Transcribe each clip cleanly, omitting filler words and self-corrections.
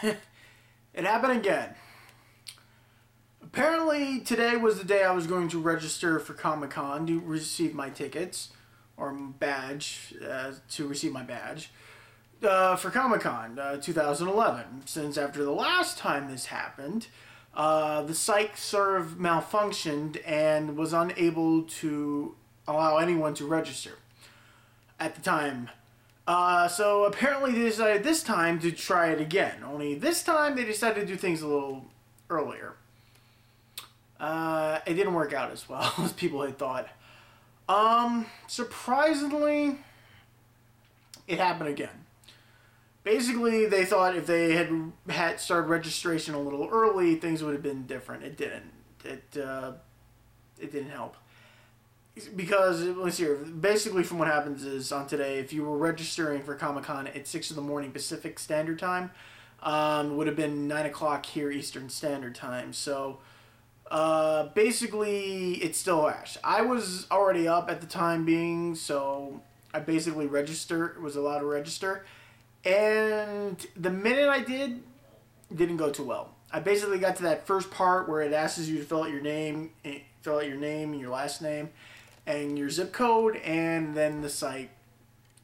It happened again. Apparently, today was the day I was going to register for Comic-Con to receive my tickets, or badge, to receive my badge, for Comic-Con 2011. Since after the last time this happened, the site sort of malfunctioned and was unable to allow anyone to register at the time. So apparently they decided this time to try it again. Only this time they decided to do things a little earlier. It didn't work out as well as people had thought. Surprisingly, it happened again. Basically, they thought if they had started registration a little early, things would have been different. It didn't. It didn't help. Because, let's see here, basically from what happens is, on today, if you were registering for Comic-Con at 6 in the morning Pacific Standard Time, it would have been 9 o'clock here Eastern Standard Time. So, basically, it still crashed. I was already up at the time being, so I basically was allowed to register. And the minute I did, it didn't go too well. I basically got to that first part where it asks you to fill out your name and your last name and your zip code, and then the site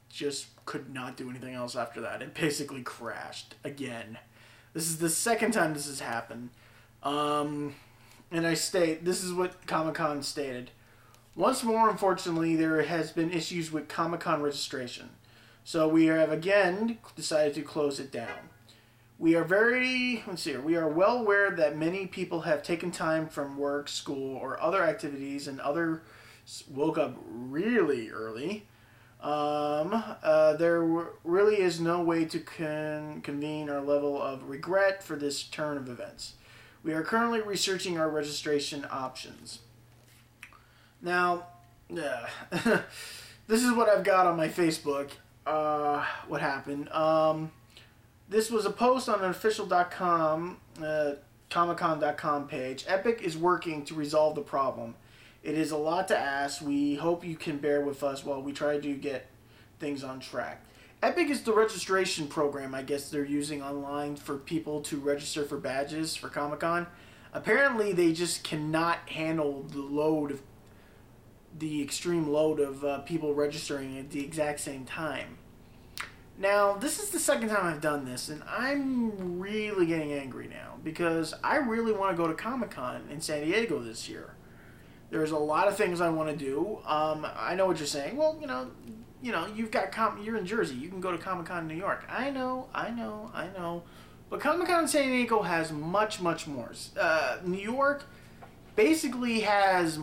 just could not do anything else after that. It basically crashed again. This is the second time this has happened. And this is what Comic-Con stated. Once more, unfortunately, there has been issues with Comic-Con registration. So we have again decided to close it down. We are well aware that many people have taken time from work, school, or other activities, and others woke up really early. There really is no way to convene our level of regret for this turn of events. We are currently researching our registration options. Now, this is what I've got on my Facebook. What happened? This was a post on an official.com, Comic-Con.com page. Epic is working to resolve the problem. It is a lot to ask. We hope you can bear with us while we try to get things on track. Epic is the registration program, I guess, they're using online for people to register for badges for Comic-Con. Apparently, they just cannot handle the extreme load of people registering at the exact same time. Now, this is the second time I've done this, and I'm really getting angry now because I really want to go to Comic-Con in San Diego this year. There's a lot of things I want to do. I know what you're saying. Well, you're in Jersey. You can go to Comic-Con in New York. I know. But Comic-Con in San Diego has much, much more. New York basically has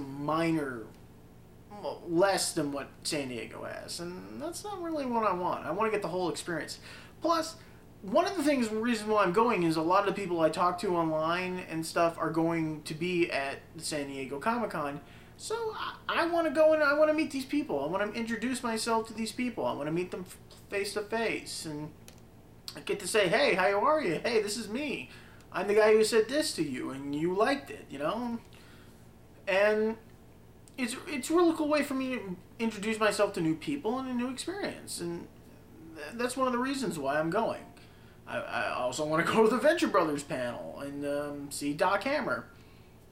less than what San Diego has, and that's not really what I want. I want to get the whole experience. Plus, one of the reason why I'm going is a lot of the people I talk to online and stuff are going to be at the San Diego Comic-Con, so I want to go and I want to meet these people. I want to introduce myself to these people. I want to meet them face to face, and I get to say, hey, how are you? Hey, this is me. I'm the guy who said this to you, and you liked it, And it's a really cool way for me to introduce myself to new people and a new experience, and that's one of the reasons why I'm going. I also want to go to the Venture Brothers panel and see Doc Hammer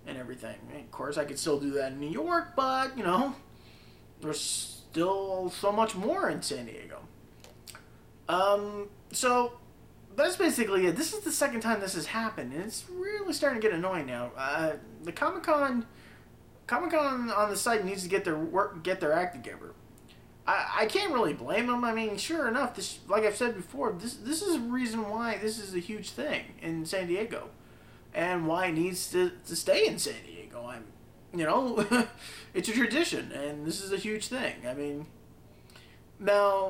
and everything. And of course, I could still do that in New York, but, there's still so much more in San Diego. So that's basically it. This is the second time this has happened, and it's really starting to get annoying now. The Comic-Con on the site needs to get their act together. I can't really blame them. I mean, sure enough, this, like I've said before, this is a reason why this is a huge thing in San Diego, and why it needs to stay in San Diego. It's a tradition, and this is a huge thing. I mean, now,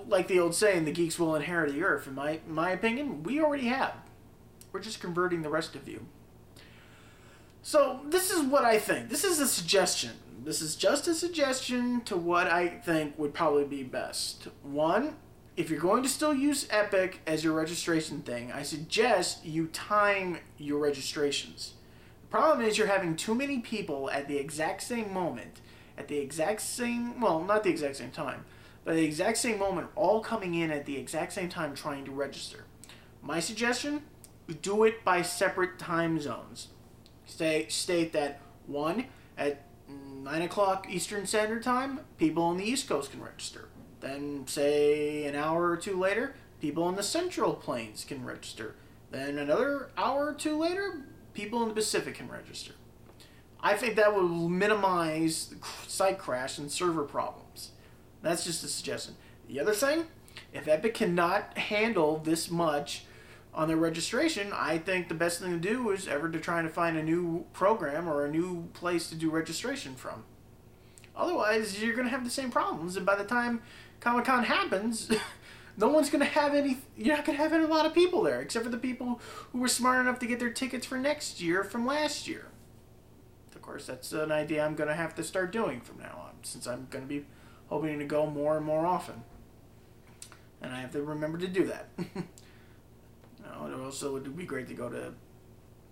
like the old saying, the geeks will inherit the earth. In my opinion, we already have. We're just converting the rest of you. So, this is what I think. This is a suggestion. This is just a suggestion to what I think would probably be best. One, if you're going to still use Epic as your registration thing, I suggest you time your registrations. The problem is you're having too many people at the exact same moment, not the exact same time, but at the exact same moment, all coming in at the exact same time trying to register. My suggestion: do it by separate time zones. State that one at 9 o'clock Eastern Standard Time, people on the East Coast can register. Then, say, an hour or two later, people in the Central Plains can register. Then another hour or two later, people in the Pacific can register. I think that will minimize site crash and server problems. That's just a suggestion. The other thing, if Epic cannot handle this much on their registration, I think the best thing to do is ever to try to find a new program or a new place to do registration from. Otherwise, you're going to have the same problems, and by the time Comic-Con happens, no one's going to have any... You're not going to have a lot of people there, except for the people who were smart enough to get their tickets for next year from last year. Of course, that's an idea I'm going to have to start doing from now on, since I'm going to be hoping to go more and more often. And I have to remember to do that. Also, it would be great to go to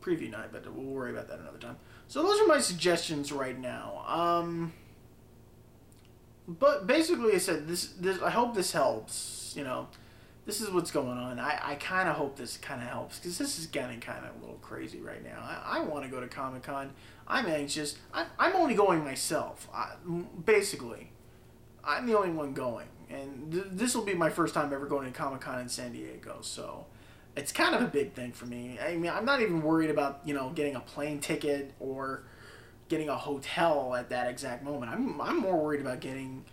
preview night, but we'll worry about that another time. So those are my suggestions right now. But basically, I said this. I hope this helps. This is what's going on. I kind of hope this kind of helps, because this is getting kind of a little crazy right now. I want to go to Comic-Con. I'm anxious. I'm only going myself. Basically, I'm the only one going, and this will be my first time ever going to Comic-Con in San Diego. So it's kind of a big thing for me. I mean, I'm not even worried about getting a plane ticket or getting a hotel at that exact moment. I'm more worried about getting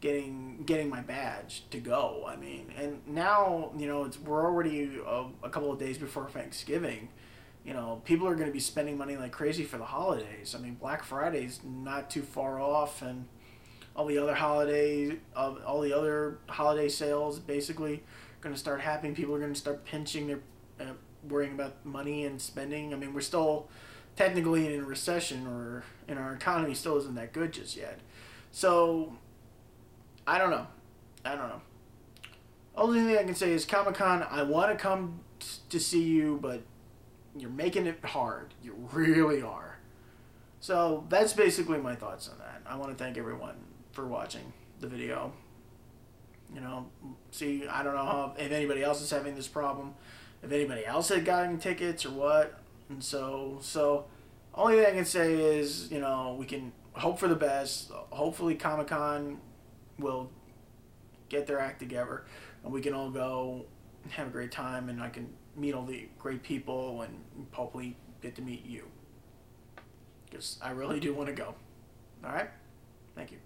my badge to go. I mean, and now we're already a couple of days before Thanksgiving. People are going to be spending money like crazy for the holidays. I mean, Black Friday's not too far off, and all the other holiday sales basically going to start happening. People are going to start pinching their worrying about money and spending. I mean, we're still technically in a recession, or our economy still isn't that good just yet. So I don't know. Only thing I can say is, Comic-Con, I want to come to see you, but you're making it hard. You really are. So that's basically my thoughts on that. I want to thank everyone for watching the video. I don't know if anybody else is having this problem, if anybody else had gotten tickets or what. And so only thing I can say is, we can hope for the best. Hopefully Comic-Con will get their act together, and we can all go and have a great time, and I can meet all the great people and hopefully get to meet you, because I really do want to go. All right? Thank you.